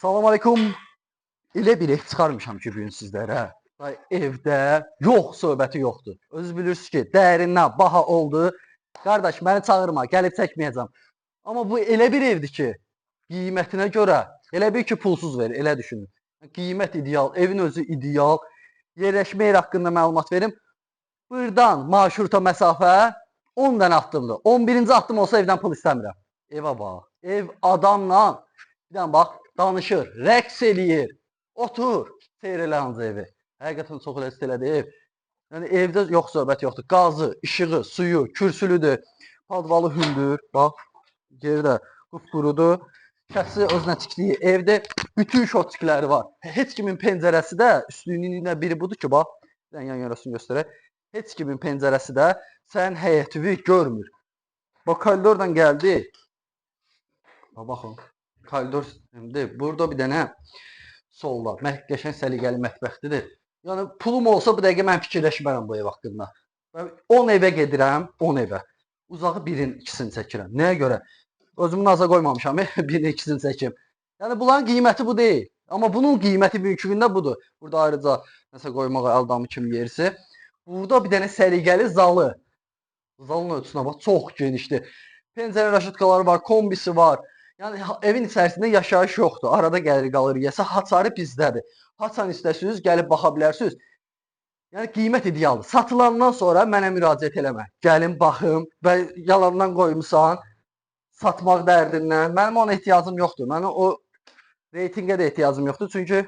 Salam aleykum. Elə bir ev çıxarmışam ki, bugün sizlərə. Evdə yox söhbəti yoxdur. Özünüz bilirsiniz ki, dəyərindən baha oldu. Qardaş, məni çağırma, gəlib çəkməyəcəm. Amma bu elə bir evdir ki, qiymətinə görə elə bir ki, pulsuz verir, elə düşünün. Qiymət ideal, evin özü ideal. Yerləşmə yeri haqqında məlumat verim. Buradan marşruta məsafə 10 dənə addımdır. 11-ci addım olsa evdən pul istəmirəm. Evə bax. Ev adamla bir dənə bax, danışır, rəqs eləyir, otur, seyr elə ancaq evi. Həqiqətən çox ləzzət elədi ev. Yəni evdə yox söhbət yoxdur. Qazı, işığı, suyu, kürsülüdür, padvalı hündür. Bax, geridə qupqurudur. Şəxsi özünə tikdiyi evdə bütün şotçikləri var. Heç kimin pəncərəsi də üstünlüyündən biri budur ki, bax, yan yarasını göstərək. Heç kimin pəncərəsi də sənin həyətini görmür. Bax, koridordan gəldi. Baxın. Koridor sistemdir. Burada bir dənə solda qəşəng səliqəli mətbəxdir. Yəni pulum olsa bu dəqiqə mən fikirləşmərəm bu ev haqqında. Mən 10 evə gedirəm, 10 evə. Uzağı birin, ikisini çəkirəm. Nəyə görə? Özümü naza qoymamışam, birini, ikisini çəkim. Yəni bunların qiyməti bu deyil. Amma bunun qiyməti bugünkü gündə budur. Burada ayrıca nəsə qoymağa əldamı kimi yerisi. Burada bir dənə səliqəli zalı. Zalın ölçüsünə bax, çox genişdir. Pəncərə raşitkaları var, kombisi var. Yəni evin içərisində yaşayış yoxdur. Arada gəlir qalır yesə, haçarı bizdədir. Haçan istəsiniz, gəlib baxa bilərsiniz. Yəni qiymət idealdır. Satılandan sonra mənə müraciət eləmə. Gəlin baxım və yalandan qoymusan satmaq dərdindən. Mənim ona ehtiyacım yoxdur. Mənim o reytinqə də ehtiyacım yoxdur. Çünki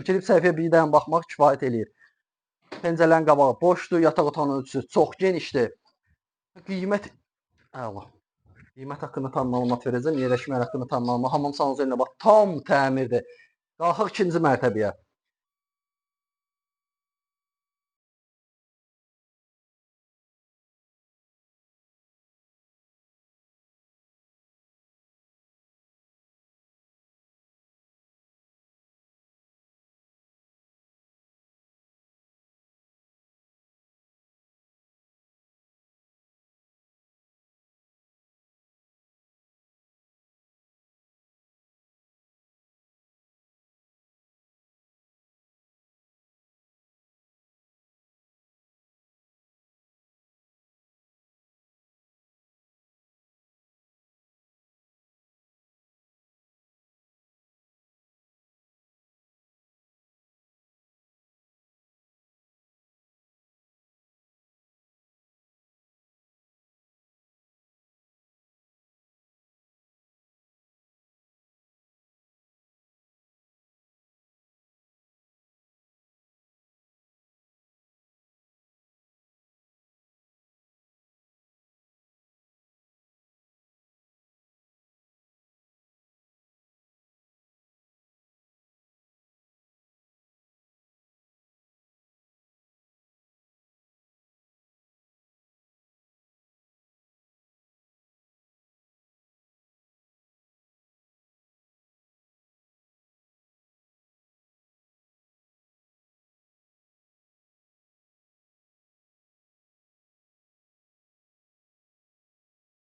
girib səhifəyə bir dənə baxmaq kifayət eləyir. Pəncərələrin qabağı boşdur, yataq otağının ölçüsü çox genişdir. Qiymət əla. Qiymət haqqında tam məlumat verəcəm. Yerləşmə haqqında tam məlumat. Hamam sanuzelində bax, tam təmirdir. Qalxıq ikinci mərtəbəyə.